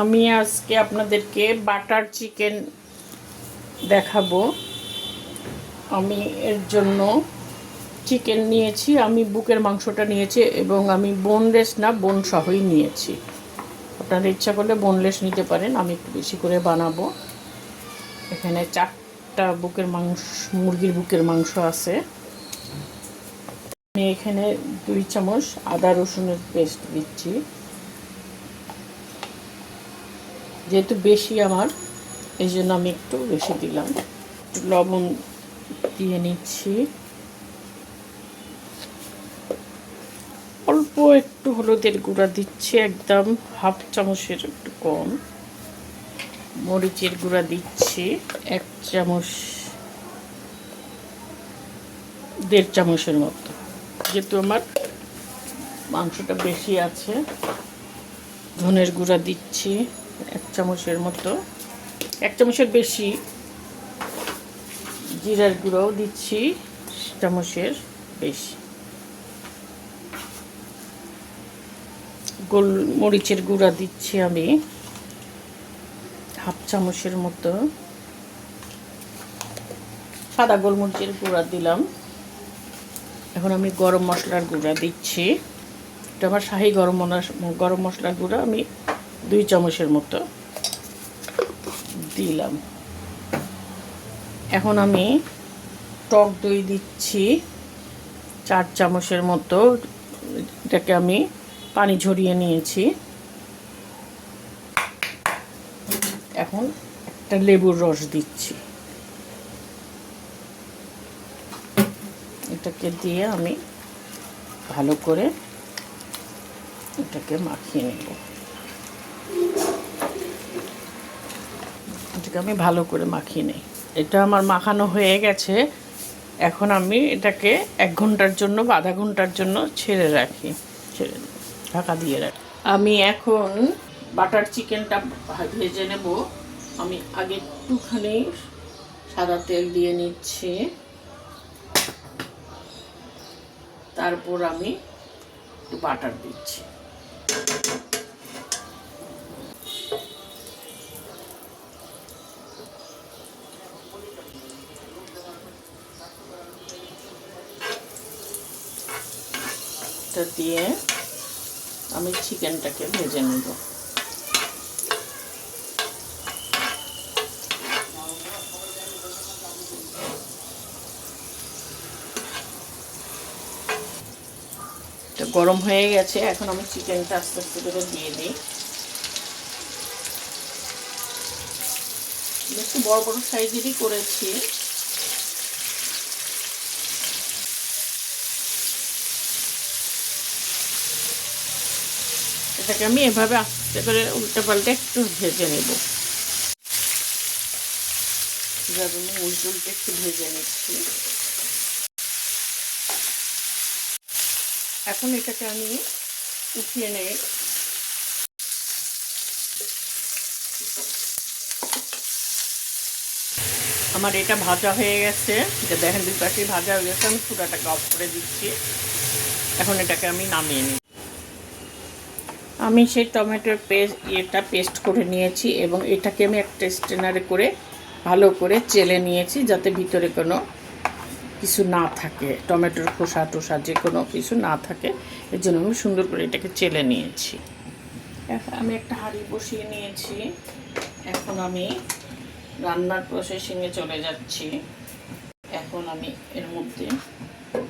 আমি আজকে আপনাদেরকে বাটার চিকেন দেখাবো। আমি এর জন্য চিকেন নিয়েছি, আমি বুকের মাংসটা নিয়েছি এবং আমি বোনলেস না বোন সহই নিয়েছি। আপনারা ইচ্ছা করলে বোনলেস নিতে পারেন, আমি একটু বেশি করে বানাবো। এখানে 4টা বুকের মাংস, মুরগির বুকের মাংস আছে। আমি এখানে 2 চামচ আদা রসুনের পেস্ট দিচ্ছি, যেহেতু বেশি আমার, এই জন্য আমি একটু বেশি দিলাম। একটু লবণ দিয়ে নিচ্ছি, অল্প একটু হলুদের গুঁড়া দিচ্ছি, একদম হাফ চামচের একটু কম। মরিচের গুঁড়া দিচ্ছি 1 চামচ, 1.5 চামচের মতো, যেহেতু আমার মাংসটা বেশি আছে। ধনের গুঁড়া দিচ্ছি 1 চামচের মতো, 1 চামচের বেশি। জিরার গুঁড়াও দিচ্ছি 1 চামচের বেশি। গোলমরিচের গুঁড়া দিচ্ছি আমি হাফ চামচের মতো। সাদা গোলমরিচের গুঁড়া দিলাম। এখন আমি গরম মশলার গুঁড়া দিচ্ছি, এটা আমার শাহি গরম মশলার গুঁড়া, আমি 2 চামচের মতো দিলাম। এখন আমি টক দই দিচ্ছি 4 চামচের মতো, এটাকে আমি পানি ঝরিয়ে নিয়েছি। এখন একটা লেবুর রস দিচ্ছি, এটাকে দিয়ে আমি ভালো করে এটাকে মাখিয়ে নেব। এটাকে আমি ভালো করে মাখিয়ে নেই। এটা আমার মাখানো হয়ে গেছে। এখন আমি এটাকে 1 ঘন্টার জন্য বা আধা ঘন্টার জন্য ছেড়ে রাখি, ঢাকা দিয়ে রাখি। আমি এখন বাটার চিকেনটা ভেজে নেব। আমি আগে একটুখানি সাদা তেল দিয়ে নিচ্ছি, তারপর আমি একটু বাটার দিচ্ছি। এটা দিয়ে আমি চিকেনটাকে ভেজে নেব। এটা গরম হয়ে গেছে, এখন আমি চিকেনটা আস্তে আস্তে করে দিয়ে দিই। একটু বড় বড় সাইজেরই করেছি। এটাকে আমি এভাবে আস্তে করে উল্টে পাল্টে একটু ভেজে নেব। এভাবে আমি উল্টে উল্টে একটু ভেজে নিচ্ছি। এখন এটাকে আমি উঠিয়ে নেই। আমার এটা ভাজা হয়ে গেছে, যে দেখেন 2 পাশে ভাজা হয়ে গেছে। আমি চুলাটাকে অফ করে দিচ্ছি। এখন এটাকে আমি নামিয়ে নিই। আমি সেই টমেটোর পেস্ট করে নিয়েছি এবং এটাকে আমি একটা স্ট্রেনারে করে ভালো করে চেলে নিয়েছি, যাতে ভিতরে কোনো কিছু না থাকে, টমেটোর খোসা টোসা যে কোনো কিছু না থাকে। এর জন্য আমি সুন্দর করে এটাকে চেলে নিয়েছি। এখন আমি একটা হাঁড়ি বসিয়ে নিয়েছি। এখন আমি রান্নার প্রসেসিংয়ে চলে যাচ্ছি। এখন আমি এর মধ্যে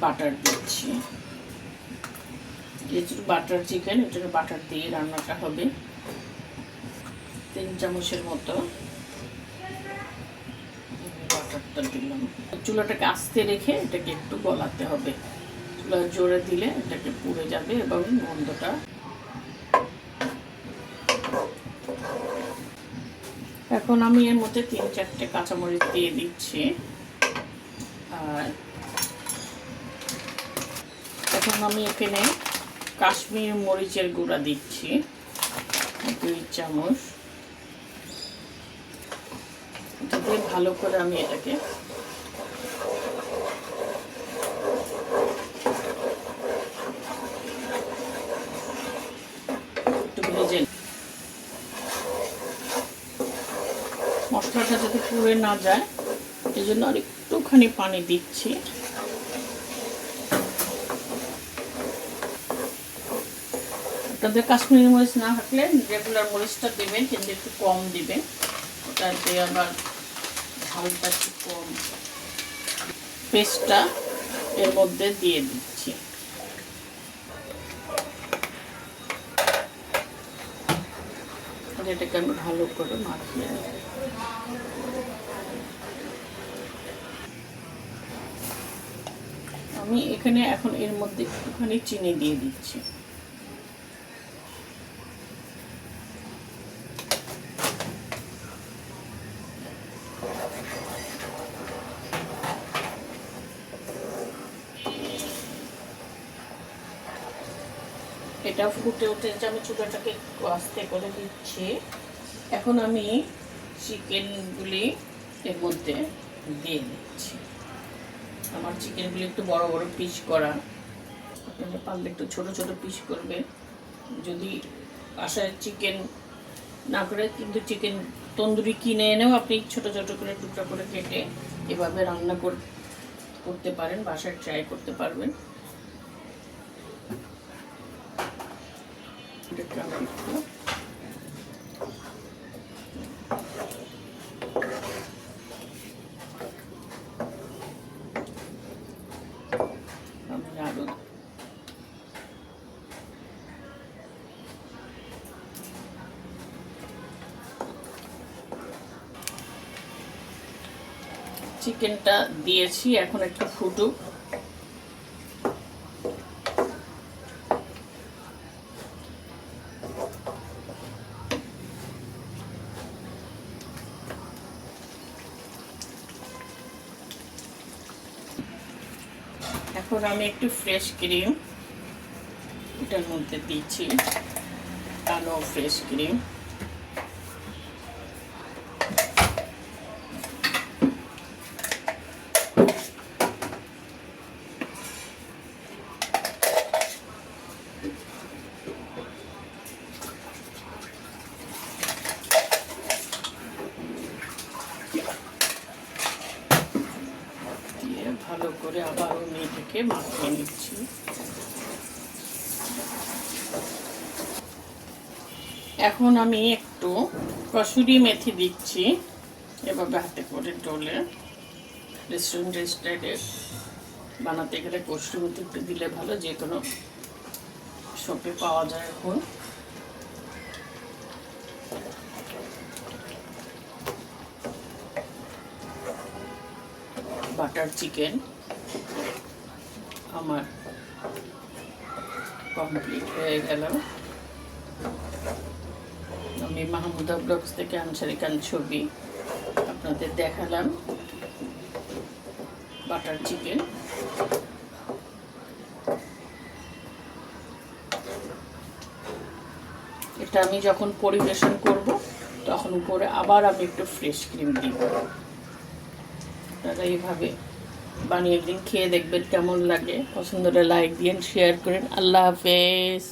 বাটার দিচ্ছি। যেহেতু বাটার চিকেন, এটাকে বাটার দিয়ে রান্নাটা হবে। 3 চামচের মতো বাটারটা দিলাম। চুলাটাকে আস্তে রেখে এটাকে একটু গলাতে হবে। চুলা জোরে দিলে এটাকে পুড়ে যাবে এবং গন্ধটা। এখন আমি এর মধ্যে 3-4টে কাঁচামরিচ দিয়ে দিচ্ছি। আর এখন আমি এখানে কাশ্মীরি মরিচের গুঁড়া দিচ্ছি 2 চামচ। এটা দিয়ে ভালো করে আমি এটাকে একটু ভেজে মশলাটা যাতে পুড়ে না যায় এই জন্য আর একটুখানি পানি দিচ্ছি। আপনাদের কাশ্মীরি মরিচ না থাকলে রেগুলার মরিচটা দেবেন, কিন্তু একটু কম দিবেন, ওটাতে আবার ঝালটা একটু কম। পেস্টটা এর মধ্যে দিয়ে দিচ্ছি। এটাকে আমি ভালো করে মাখিয়ে নেব। আমি এখানে এখন এর মধ্যে একটুখানি চিনি দিয়ে দিচ্ছি। এটা ফুটে উঠেছে, আমি চুলাটাকে একটু আস্তে করে দিচ্ছি। এখন আমি চিকেনগুলি এর মধ্যে দিয়ে দিচ্ছি। আমার চিকেনগুলি একটু বড় বড় পিস করা, আপনারা পারলে একটু ছোট ছোট পিস করবে। যদি বাসায় চিকেন না করে, কিন্তু চিকেন তন্দুরি কিনে এনেও আপনি ছোট ছোট করে টুকরা করে কেটে এভাবে রান্না করতে পারেন, বাসায় ট্রাই করতে পারবেন। চিকেনটা দিয়েছি, এখন একটু ফুটুক। এখন আমি একটু ফ্রেশ ক্রিম এটার মধ্যে দিচ্ছি, কালো ফ্রেশ ক্রিম। ভালো করে আবারও মেয়েটাকে মাখিয়ে নিচ্ছি। এখন আমি একটু কসুরি মেথি দিচ্ছি, এভাবে হাতে করে ডলে। রেস্টুরেন্ট স্টাইলে বানাতে গেলে কসুরি মেথি একটু দিলে ভালো, যে কোনো শপে পাওয়া যায় এখন। বাটার চিকেন আমার কমপ্লিট হয়ে গেল। আমি মাহমুদা ব্লগস থেকে আনসারি খান ছবি আপনাদের দেখালাম বাটার চিকেন। এটা আমি যখন পরিবেশন করব তখন উপরে আবার আমি একটু ফ্রেশ ক্রিম দিব। আপনারা এইভাবে বানিয়ে দিন, খেয়ে দেখবেন কেমন লাগে। পছন্দ হলে লাইক দিন, শেয়ার করেন। আল্লাহ হাফেজ।